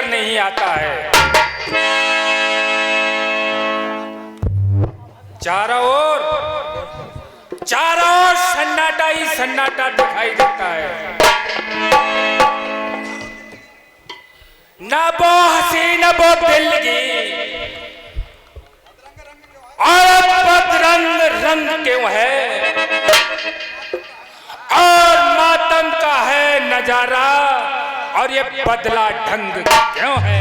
नजर नहीं आता है। चारों ओर सन्नाटा ही सन्नाटा दिखाई देता है। ना वो हंसी न वो दिलगी, और बदरंग रंग क्यों है, और मातम का है नजारा, और ये बदला ढंग क्यों है।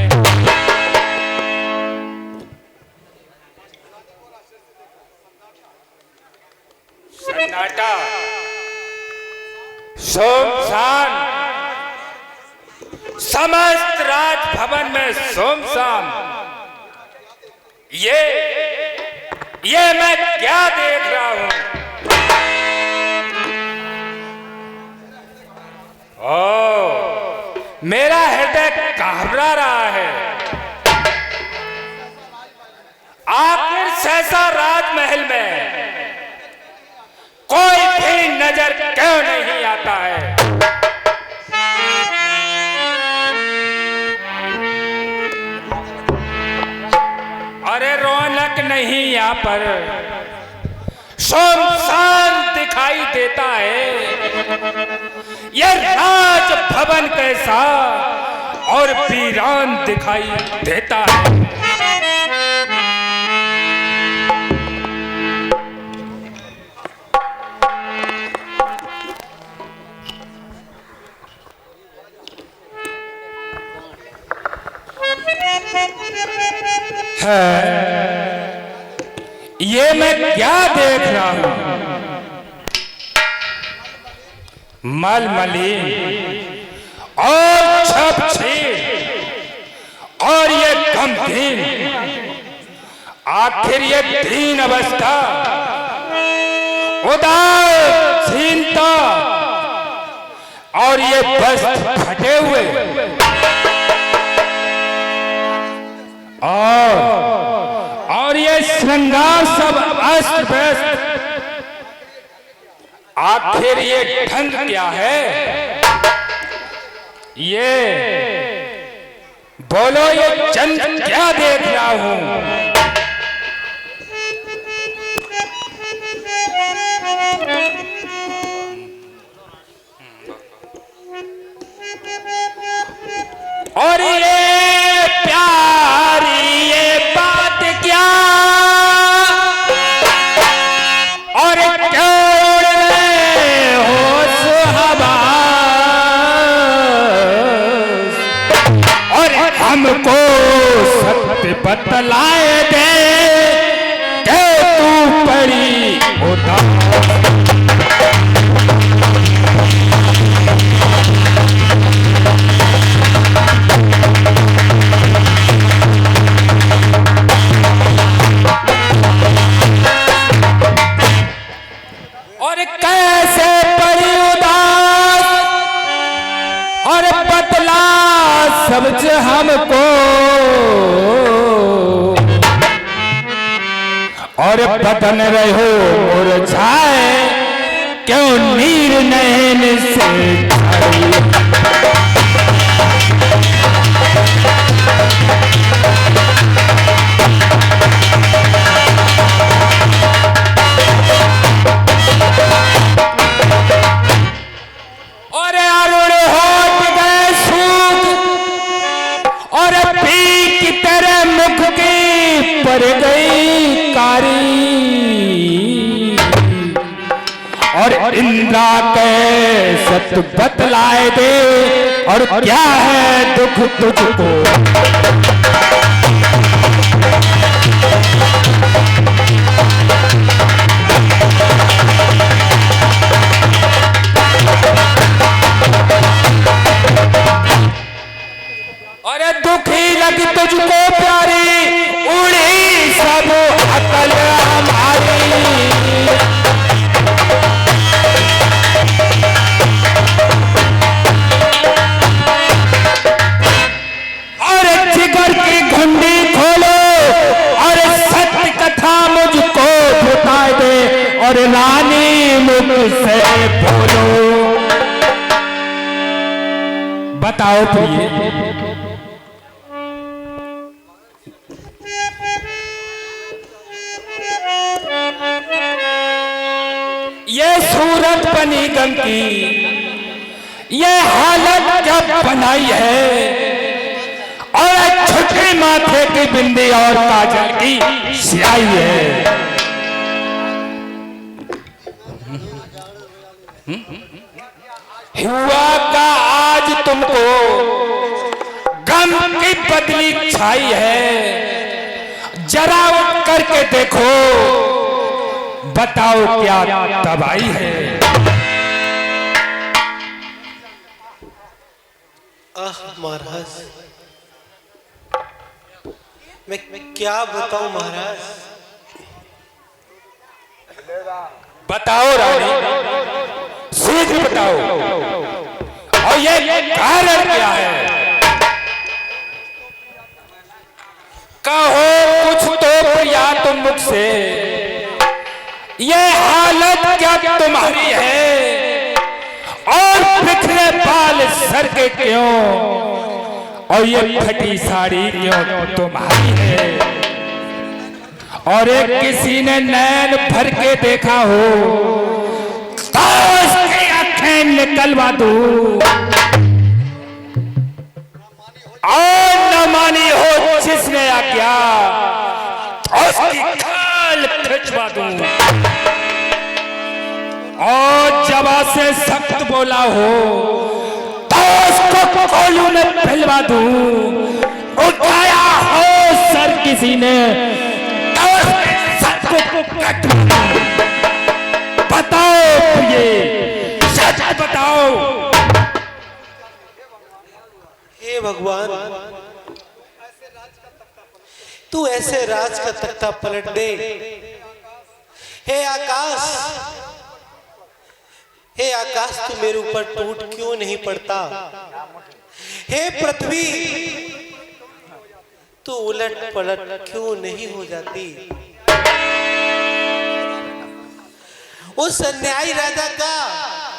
सन्नाटा, सुनसान, समस्त राजभवन में सुनसान। ये मैं क्या देख रहा हूं? ओ, मेरा हृदय घबरा रहा है। आखिर सहसा राजमहल में कोई भी नजर क्यों नहीं आता है? अरे रौनक नहीं यहाँ पर, सुनसान दिखाई देता है। ये राजभवन कैसा और वीरान दिखाई देता है। ये मैं क्या देख रहा हूं? मलमली और छपछीर और ये गमगीन, आखिर ये दीन अवस्था, उदासीनता और ये वस्त्र फटे हुए और ये श्रृंगार सब अस्त व्यस्त, आखिर ये ढंग क्या है? ये बोलो, ये चंद क्या देख रहा हूं? और ये प्यारी ये बात क्या, और क्यों उड़ रहे हो सुहाबा, और हमको सत्य बतलाए दे कि तू पड़ी उदास। और कैसे पड़ी उदास, और बतला समझ हमको, और बदन रहो मुरझाए क्यों नीर नैन से छाई। पर गई कारी, और इंद्रा के सत्य बतलाए दे, और क्या है दुख तुझको। अरे दुखी लगी तुझको प्यारी, उड़ी सब अकल हमारी। और जिगर की घंटी खोलो, और सत्य कथा मुझको बताए दे, और रानी मुझसे बोलो। बताओ प्रिय, बनी गम की, ये हालत जब बनाई है, और छोटे माथे की बिंदी और काजल की स्याही है। हुआ का आज तुमको गम की बदली छाई है, जरा उठ करके देखो, बताओ क्या तबाही है। महाराज, मैं क्या बताऊं महाराज। बताओ रानी, शीघ्र बताओ, और ये कारण क्या है। कहो कुछ तो प्रिया तुम मुझसे, ये हालत क्या तुम्हारी है, और बिखरे बाल सर के क्यों, और ये फटी साड़ी क्यों तुम्हारी है। और एक किसी ने नैन भर के देखा हो तो उसकी आंखें निकलवा दूं, और न मानी हो जिसने आज्ञा उसकी खाल खिंचवा दूं, और जबा से सख्त बोला हो तो उसको कोलू में फैलवा दूं, उठाया हो सर किसी ने तो उसके सर को कट दूं। बताओ ये सच बताओ। हे भगवान, तू ऐसे राज का तख्ता पलट दे। हे आकाश, हे आकाश, तू मेरे ऊपर टूट क्यों नहीं पड़ता। हे पृथ्वी, तू उलट पलट क्यों नहीं हो जाती। उस अन्यायी राजा का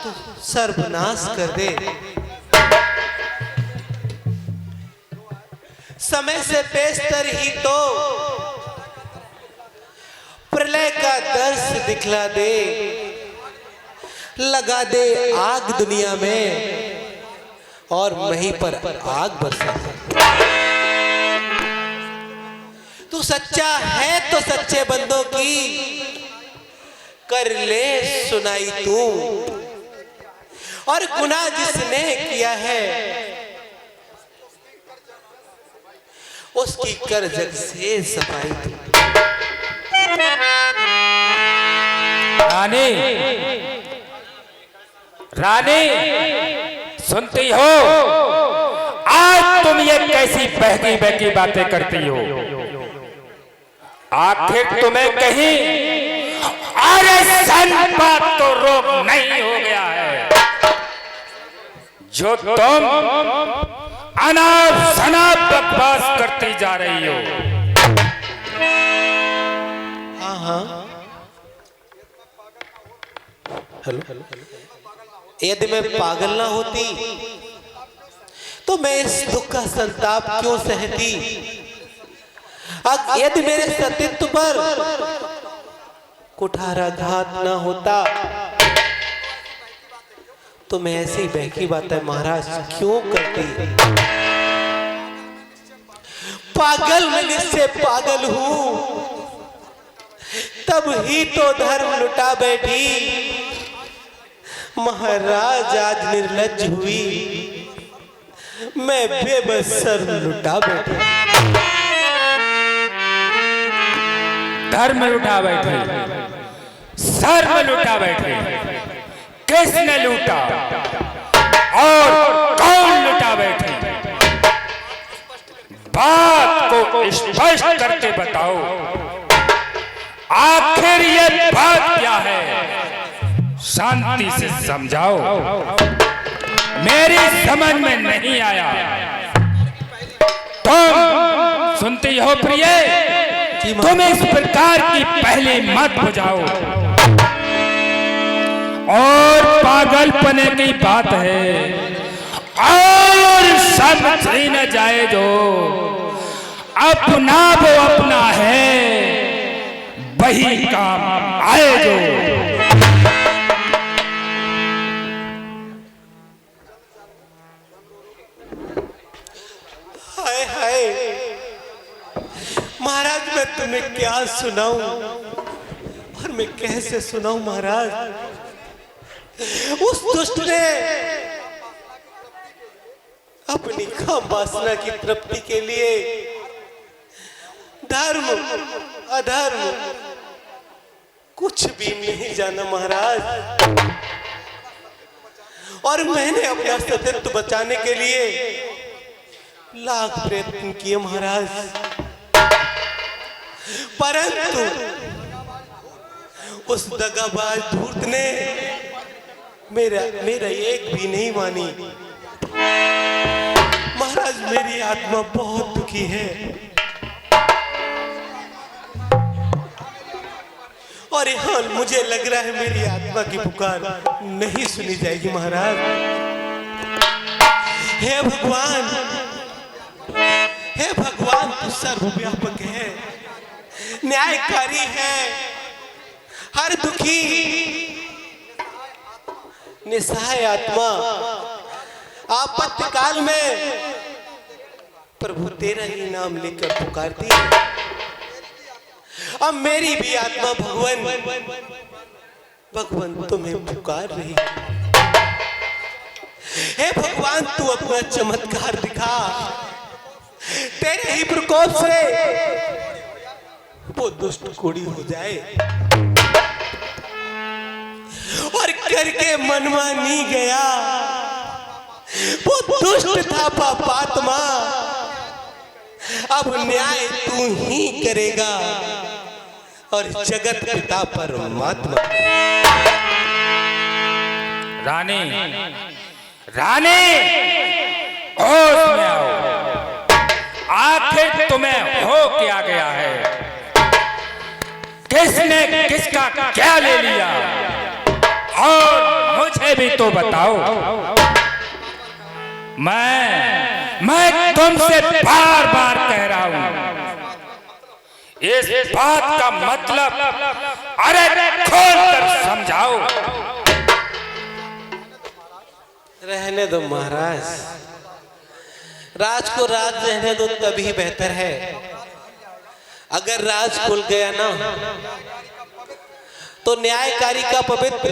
तू सर्वनाश कर दे। समय से पेशतर ही तो प्रलय का दर्श दिखला दे, लगा दे आग दुनिया में, और वहीं पर आग बरसा दे। तू सच्चा है तो सच्चे बंदों की कर ले सुनाई तू, और गुनाह जिसने किया है उसकी कर जग से सफाई तू। रानी, रानी सुनती हो, आज तुम ये कैसी बहकी बहकी बातें करती हो। आखिर तुम्हें कहीं अरे सन बात तो रोक नहीं हो गया है, जो तुम अनाप शनाप बकवास करती जा रही हो। हाँ हाँ, हेलो, यदि मैं पागल ना होती तो मैं इस दुख का संताप क्यों सहती। यदि मेरे सतीत्व पर कुठाराघात ना होता तो मैं ऐसी बहकी बातें महाराज क्यों करती। पागल मैं निश्चय पागल हूं, तब ही तो धर्म लुटा बैठी। महाराज आज निर्लज्ज हुई, मैं बेबस सर लुटा बैठी। धर्म लुटा बैठे, सर में लुटा बैठे, किसने लूटा और कौन लुटा बैठे। बात को स्पष्ट करके बताओ, आखिर ये बात क्या है। शांति से समझाओ, मेरी समझ में नहीं आया। तुम सुनती हो प्रिय, तुम इस प्रकार की पहली मत बुझाओ। और पागलपने की बात है, और समझ ही न जाए जो अपना वो अपना है, वही काम आए जो। हाय हाय, महाराज मैं तुम्हें क्या सुनाऊं और मैं कैसे सुनाऊं महाराज। उस दुष्ट ने अपनी काम वासना की तृप्ति के लिए धर्म अधर्म कुछ भी नहीं जाना महाराज, और मैंने अपना अस्तित्व बचाने के लिए लाख प्रयत्न किए महाराज, परंतु उस दगाबाज धूर्त ने मेरा एक भी नहीं मानी। महाराज मेरी आत्मा बहुत दुखी है और यहाँ मुझे लग रहा है मेरी आत्मा की पुकार नहीं सुनी जाएगी महाराज। हे भगवान, हे भगवान, तू सर्वव्यापक है, न्यायकारी है, हर दुखी निसहाय आत्मा आपत्ति काल में प्रभु तेरा ही नाम लेकर पुकारती है। अब मेरी भी आत्मा भगवान तुम्हें पुकार रही है। हे भगवान, तू अपना चमत्कार दिखा, तेरे ही प्रकोप से वो दुष्ट कोड़ी हो जाए और करके मनमानी गया। वो दुष्ट था पापात्मा, अब न्याय तू ही करेगा और जगत पिता परमात्मा। रानी, रानी, होश में आओ, आखिर तुम्हें हो क्या गया है? किसने किसका क्या ले लिया? और मुझे भी तो बताओ। मैं तुमसे बार बार कह रहा हूं, इस बात का मतलब अरे खोल कर समझाओ। रहने दो महाराज, राज को राज रहने दो, तभी बेहतर है। अगर राज खुल गया ना तो न्यायकारी का पवित्र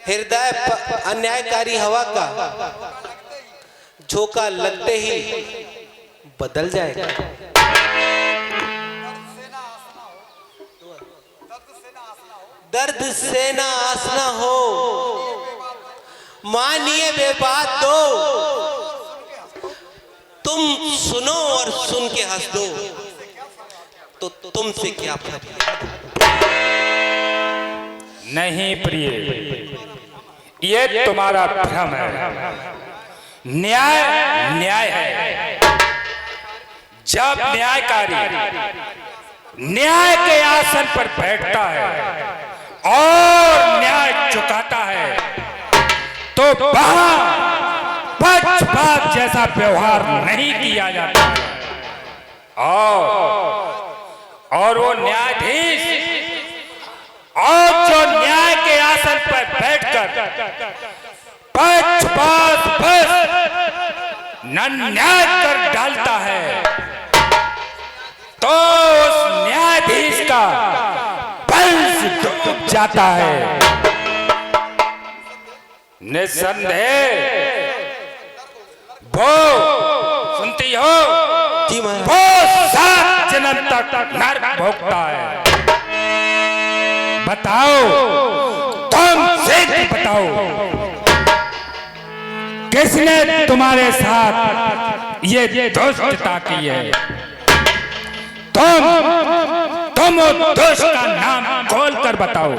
हृदय अन्यायकारी हवा का झोंका लगते ही बदल जाएगा। दर्द से ना आसना हो, मानिए वे बात दो, तुम सुनो और सुन के हंस दो, तो तुमसे क्या फर्क? नहीं प्रिय, ये तुम्हारा भ्रम है। न्याय न्याय है। जब न्यायकारी न्याय के आसन पर बैठता है और न्याय चुकाता है तो वहां पक्षपात जैसा व्यवहार नहीं किया जाता। और वो न्यायाधीश और जो न्याय के आसन पर बैठकर पक्षपात बस न्याय कर डालता है तो उस न्यायाधीश का वंश डूब जाता है। निसंदेह वो सुनती हो जी महाराज, वो 7 जन्म तक नरक भोगता है। बताओ, तुम सिद्ध बताओ, किसने तुम्हारे साथ ये दुष्टता की है? तुम उस दुष्ट का नाम खोल कर बताओ।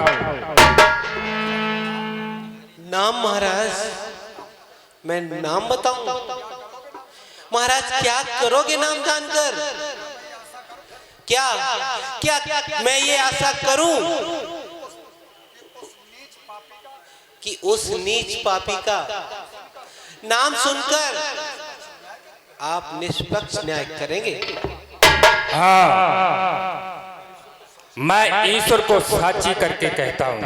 नाम महाराज, मैं नाम बताऊं? महाराज क्या करोगे नाम जानकर? क्या क्या मैं ये आशा करूं कि उस नीच पापी का नाम सुनकर आप निष्पक्ष न्याय करेंगे? हाँ, मैं ईश्वर को साक्षी करके कहता हूं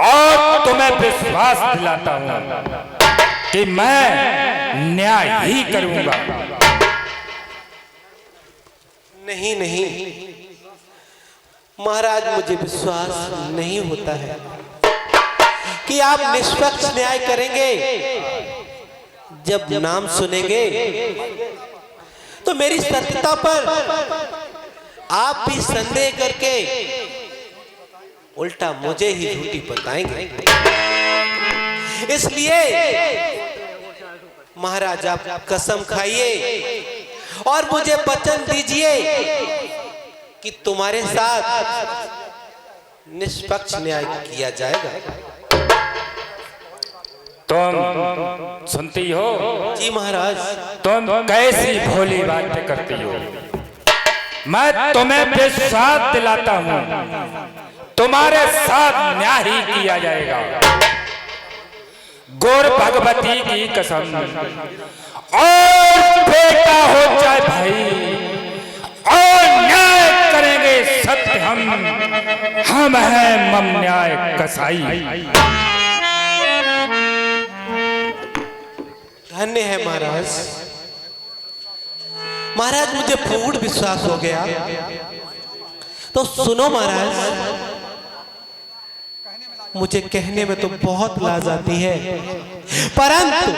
और तुम्हें विश्वास दिलाता हूं कि मैं न्याय ही करूंगा। नहीं नहीं महाराज, मुझे विश्वास नहीं होता है कि आप निष्पक्ष न्याय करेंगे। जब नाम सुनेंगे तो मेरी सत्यता पर आप भी संदेह करके उल्टा मुझे ही झूठी बताएंगे। इसलिए महाराज आप कसम खाइए और मुझे वचन दीजिए कि तुम्हारे साथ निष्पक्ष न्याय किया जाएगा। तुम सुनती हो? जी महाराज। तुम कैसी भोली बातें करती हो। मैं तुम्हें विश्वास दिलाता हूँ, तुम्हारे साथ न्याय ही किया जाएगा। गौर भगवती की कसम, और बेटा हो जाए भाई, और न्याय करेंगे सत्य हम हैं मम न्याय कसाई। धन्य है महाराज। महाराज मुझे पूर्ण विश्वास हो गया। तो सुनो महाराज, मुझे कहने में तो बहुत लाज आती है, परंतु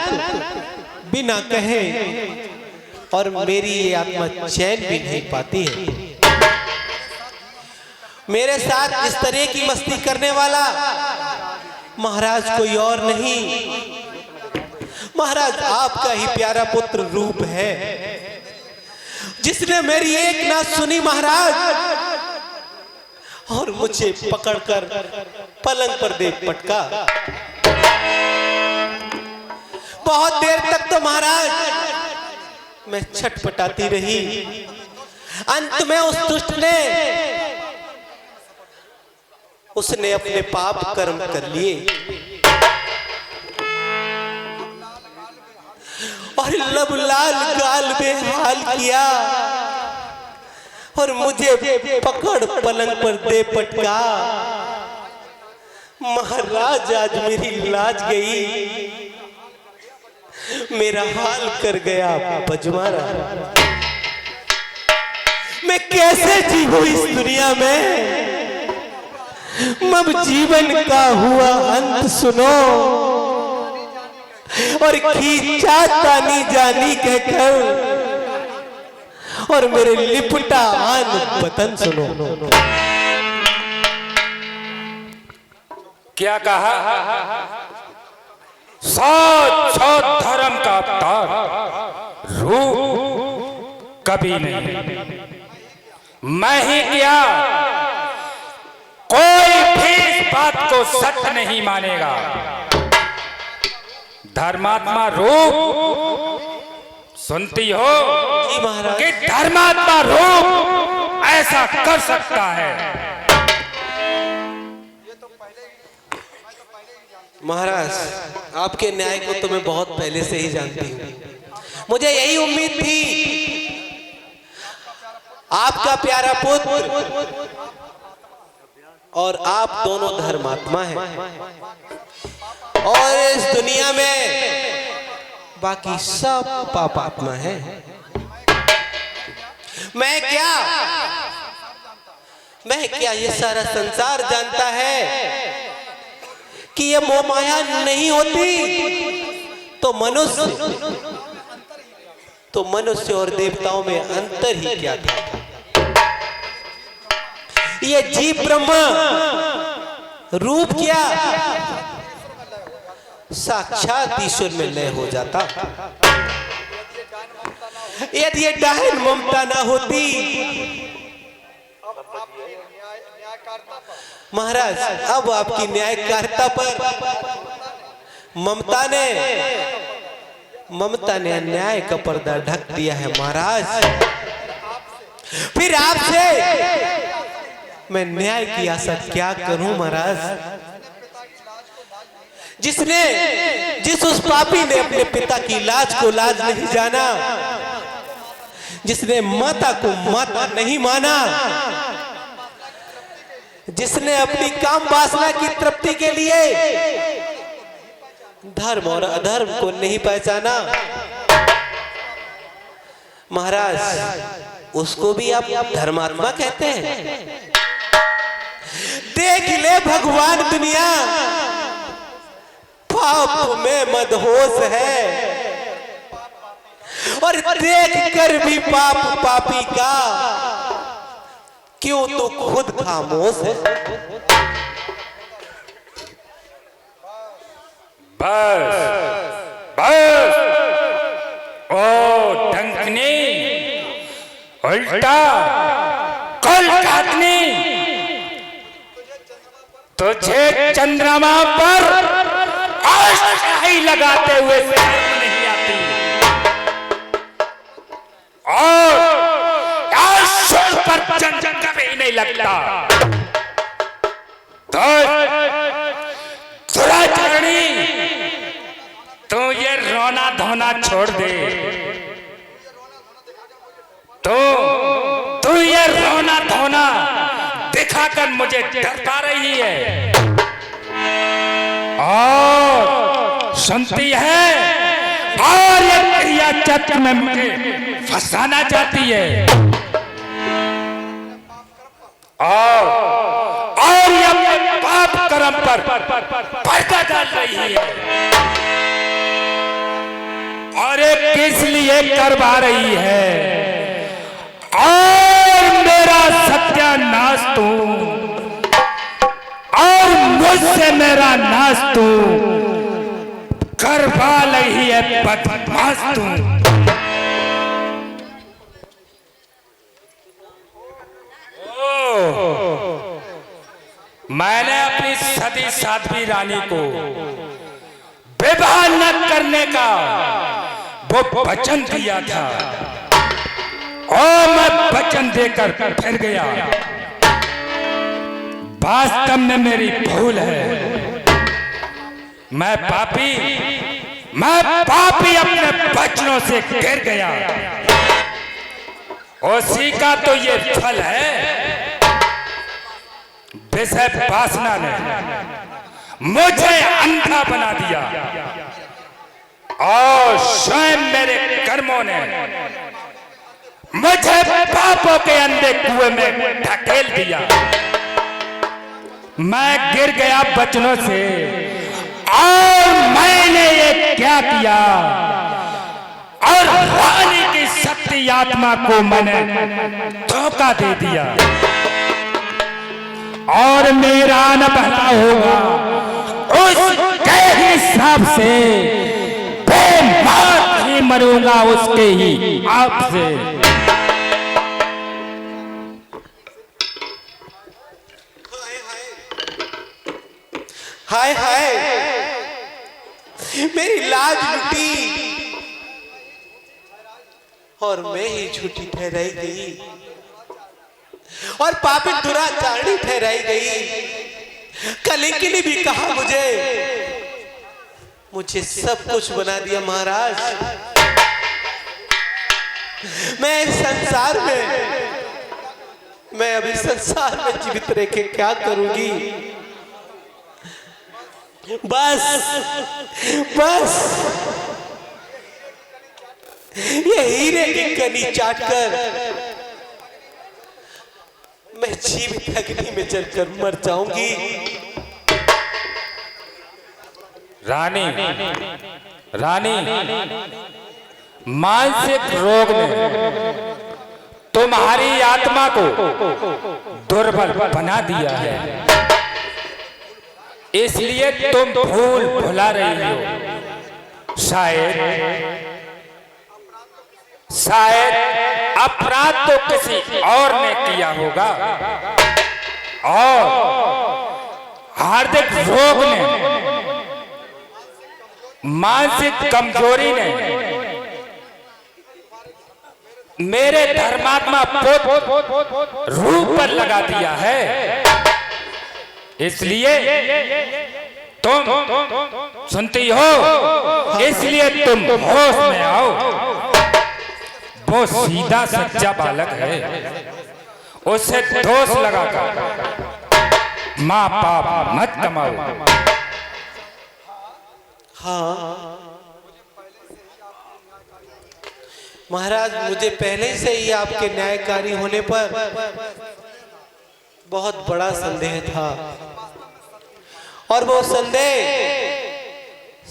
बिना कहे और मेरी ये आत्मा चैन भी नहीं पाती है। मेरे साथ इस तरह की मस्ती करने वाला महाराज कोई और नहीं, महाराज आपका ही प्यारा पुत्र रूप है, जिसने मेरी एक ना सुनी महाराज, और मुझे पकड़कर पलंग पर दे पटका। बहुत देर तक तो महाराज मैं छटपटाती रही। अंत में उस दुष्ट ने उसने अपने पाप कर्म कर लिए और लब लाल गाल में हाल किया और मुझे पकड़ पलंग पर दे पटका। महाराज आज मेरी लाज गई, मेरा हाल कर गया बजमारा। मैं कैसे जीऊं इस दुनिया में? मब जीवन का हुआ अंत सुनो और खींचा तानी जानी कहकर, और मेरे लिपटा आन वतन सुनो। क्या कहा? सच धर्म का अवतार रूप कभी नहीं। मैं ही क्या, कोई भी इस बात को सत्य नहीं मानेगा। धर्मात्मा रूप सुनती हो कि धर्मात्मा रूप ऐसा कर सकता है। महाराज आपके न्याय को तो मैं बहुत पहले से ही जानती हूँ। मुझे यही उम्मीद थी, आपका प्यारा पुत्र और आप दोनों धर्मात्मा हैं, और इस दुनिया में बाकी सब पापात्मा है। मैं क्या ये सारा संसार जानता है कि ये मोह माया नहीं होती तो मनुष्य और देवताओं में अंतर ही क्या था। ये जीव ब्रह्मा रूप क्या, साक्षात ईश्वर में लय हो जाता। यदि ये डायन ममता ना होती महाराज, अब आपकी न्यायकारिता पर ममता ने अन्याय का पर्दा ढक दिया है महाराज। फिर आपसे मैं न्याय की आशा क्या करूं महाराज? जिस उस पापी ने अपने पिता की लाज को लाज नहीं जाना, जिसने माता को माता नहीं माना, जिसने अपनी काम वासना की तृप्ति के लिए धर्म और अधर्म को नहीं पहचाना, महाराज उसको भी आप धर्मात्मा कहते हैं? देख ले भगवान दुनिया पाप में मदहोश है, और देख कर भी पाप पापी का क्यों तो खुद खामोश है। बस बस ओ डंकनी उल्टा कल काटनी, तुझे चंद्रमा पर आशाई लगाते हुए नहीं आती, और आशुर पर चंद्र कभी नहीं लगता। तो दुराचरणी तू ये रोना धोना छोड़ दे, तू ये रोना धोना दिखाकर मुझे डरता रही है और सुनती है, और ये क्रिया चक्र में मुझे फंसाना चाहती है, और ये अपने पाप कर्म पर पर्दा डाल रही है, और ये किस लिए करवा रही है, और मेरा सत्यानाश तू, और मुझसे मेरा नाश तू करवा रही है बदमाश तू। मैंने अपनी सती साध्वी रानी को विवाह न करने का वो वचन दिया था, और मैं वचन देकर फिर गया। वास्तव में मेरी भूल है, मैं पापी अपने वचनों से गिर गया, उसी का तो ये फल है। विषय वासना ने मुझे अंधा बना दिया, और स्वयं मेरे कर्मों ने मुझे पापों के अंधे कुएं में ढकेल दिया। मैं गिर गया वचनों से, और मैंने ये क्या किया, और रानी की शक्ति आत्मा को मैंने धोखा दे दिया, और मेरा न भला होगा उसके हिसाब से, बेमार ही मरूंगा उसके ही आप से। हाय हाय मेरी लाज लुटी, और मैं ही झूठी ठहराई गई, और पापी दुराचारणी ठहराई गई। कलिंकिनी भी कहा मुझे सब कुछ बना दिया महाराज। मैं इस संसार में, मैं अभी संसार में जीवित रह के क्या करूंगी। बस ये हीरे की कनी चाटकर मैं जीवित अग्नि में जलकर मर जाऊंगी। रानी मानसिक रोग ने तुम्हारी आत्मा को दुर्बल बना दिया है, इसलिए तुम भूल भुला रही हो। शायद अपराध तो किसी और ने किया होगा, और हार्दिक रोग ने, मानसिक कमजोरी ने मेरे धर्मात्मा रूप पर लगा दिया है। इसलिए तुम सुनती हो, इसलिए तुम होश में आओ। वो सीधा सच्चा बालक है, उसे दोष लगाकर माँ पाप मत कमाओ। हाँ महाराज मुझे पहले से ही आपके न्यायकारी होने पर बहुत बड़ा संदेह था और वो संदेह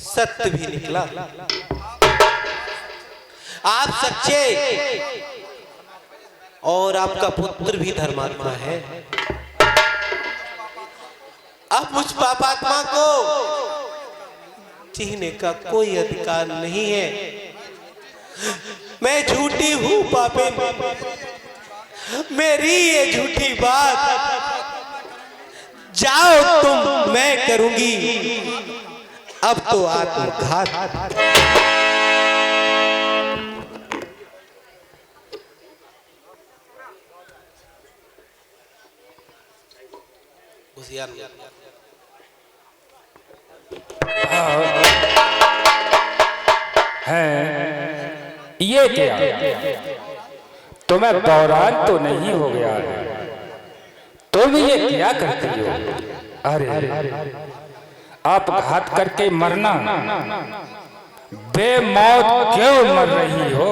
सत्य भी निकला। आप सच्चे और आपका पुत्र भी धर्मात्मा है। अब मुझ पापात्मा को जीने का कोई अधिकार नहीं है। मैं झूठी हूं पापिन, मेरी ये झूठी बात जाओ तुम, मैं करूंगी अब तो आत्मघात। है ये क्या? तुम्हें दौरान तो नहीं हो गया है? तुम ये क्या करती हो? अरे आप घात करके मरना, बेमौत क्यों मर रही हो?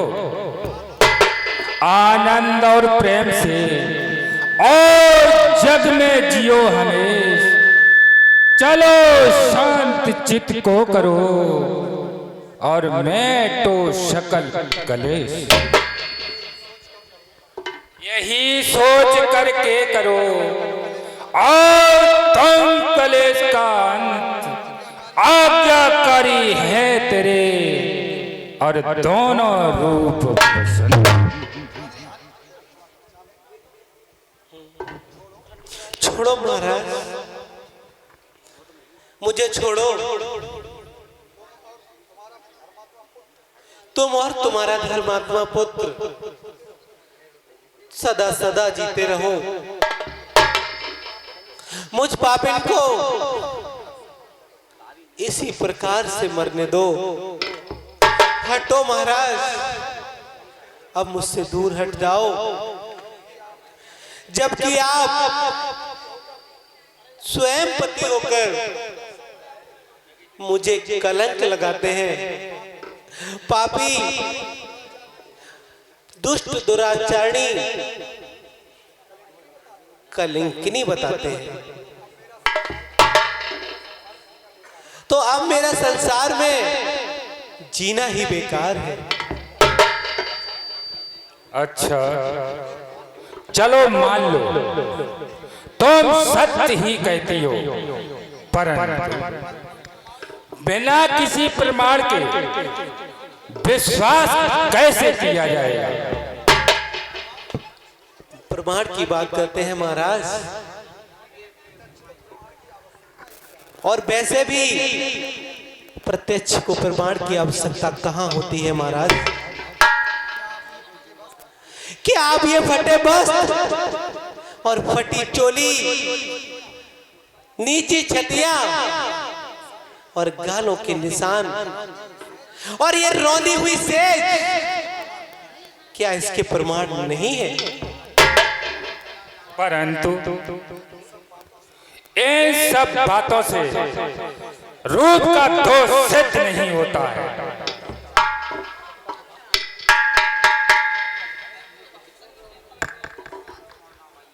आनंद और प्रेम से और जग में जियो हमेश। चलो शांत चित्त को करो और मैं तो शकल कलेश। यही सोच करके करो और तुम कलेश का अंत। आज्ञाकारी है तेरे और दोनों रूप पसंद। छोड़ो महाराज, मुझे छोड़ो। तुम और तुम्हारा धर्मात्मा पुत्र सदा सदा जीते रहो। मुझ पापिन को इसी प्रकार से मरने दो। हटो महाराज, अब मुझसे दूर हट जाओ। जबकि आप स्वयं पति होकर मुझे कलंक लगाते हैं। पापी, दुष्ट, दुराचारणी, कलंकिनी बताते हैं। तो अब मेरा संसार में जीना ही बेकार है। अच्छा चलो मान लो तुम सत्य ही कहती हो, परंतु बिना किसी प्रमाण के विश्वास कैसे किया जाएगा? प्रमाण की बात करते हैं महाराज, और वैसे भी प्रत्यक्ष को प्रमाण की आवश्यकता कहां होती है महाराज। कि आप ये फटे वस्त्र और फटी चोली, नीची छतियां और गालों के निशान और ये रौंदी हुई सेज, क्या इसके प्रमाण नहीं है? परंतु इन सब बातों से रूप का दोष सिद्ध नहीं होता है।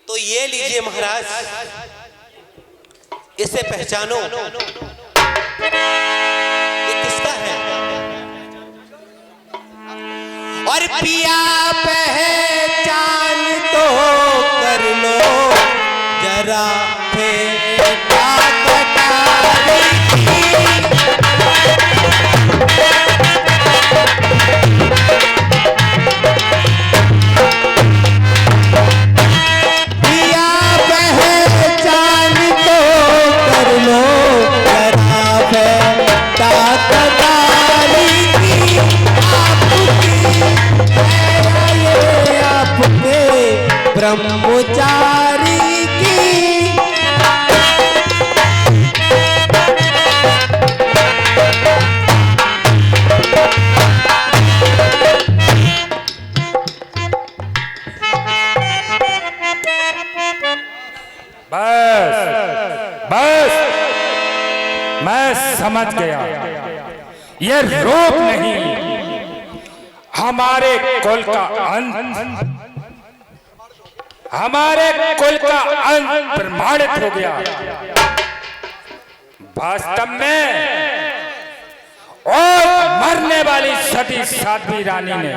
तो ये लीजिए महाराज, इसे पहचानो। ये किसका है? और पिया पहचान तो कर लो जरा फेंटा कटारी पिया पहचान तो कर लो जरा फेंटा कटारी आपके ब्रह्मचारी की। बस बस मैं समझ गया, ये रूप नहीं हमारे कुल का अंत, हमारे कुल का अंत प्रमाणित हो गया। वास्तव में और मरने वाली सती साध्वी रानी ने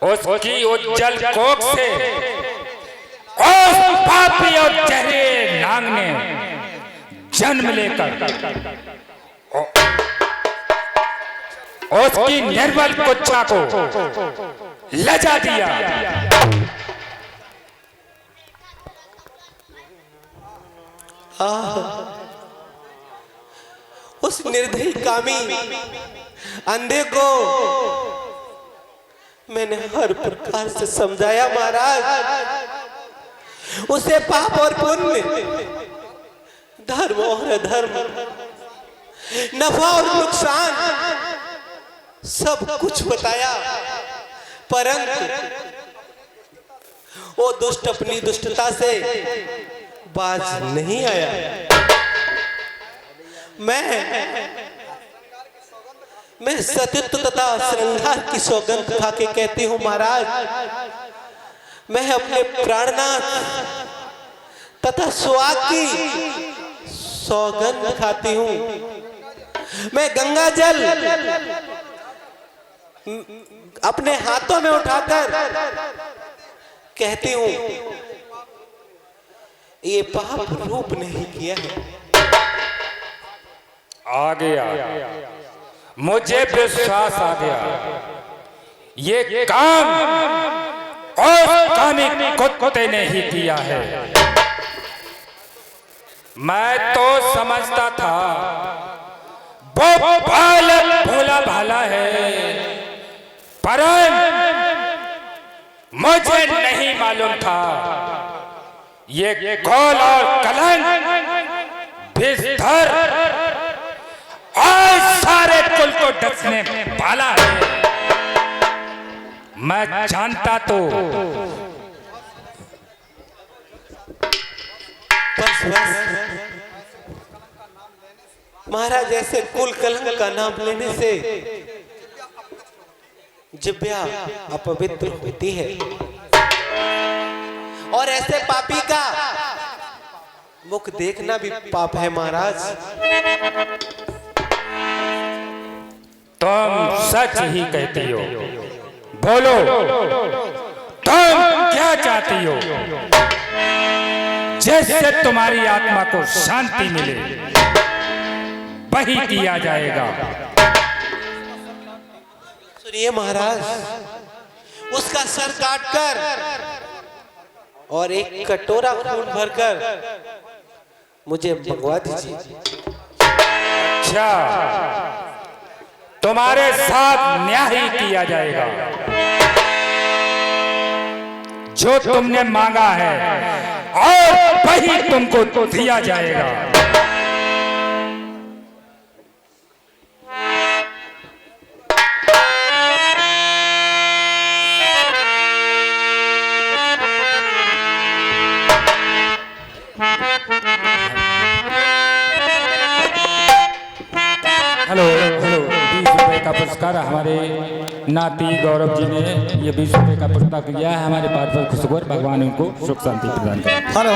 उसकी उज्जवल कोख से उस पापी और जहरीले नाग ने जन्म लेकर उसकी निर्बल कुच्छा को लजा दिया। उस निर्दयी कामी अंधे को मैंने हर प्रकार से समझाया महाराज। उसे पाप और पुण्य, धर्म और अधर्म, नफा और नुकसान सब कुछ बताया, परंतु वो दुष्ट अपनी दुष्टता से बाज नहीं आया। मैं सतीत्व तथा श्रृंगार की सौगंध खा के कहती हूँ महाराज, मैं अपने प्राणनाथ तथा सुहाग की सौगंध खाती हूँ। मैं गंगा जल अपने हाथों में उठाकर कहती हूँ, ये पाप रूप नहीं किया है। आ गया, मुझे विश्वास आ गया, ये काम और कामी कुत्ते ने ही किया है। मैं तो समझता था वो बालक भोला भाला है, परंतु मुझे नहीं मालूम था ये घोल और कलंक विषधर आज सारे कुल को डसने वाला है। मैं जानता तो बस महाराज, ऐसे कुल कलंक का नाम लेने से जिब्या अपवित्र होती है और ऐसे पापी का मुख देखना भी पाप है महाराज। तुम सच ही कहती हो, बोलो तुम क्या चाहती हो जिससे तुम्हारी आत्मा को शांति मिले, वही किया जाएगा। सुनिए महाराज, उसका सर काटकर और एक कटोरा खून भरकर मुझे मंगवा दीजिए। अच्छा, तुम्हारे साथ न्याय ही किया जाएगा। जो तुमने मांगा है और वही तुमको दिया जाएगा। हेलो हेलो, 20 रुपए का पुरस्कार हमारे नाती गौरव जी ने ये 20 रुपए का पुरस्कार दिया है। हमारे पार्षद खुशखबर, भगवान उनको सुख शांति प्रदान करें। हेलो।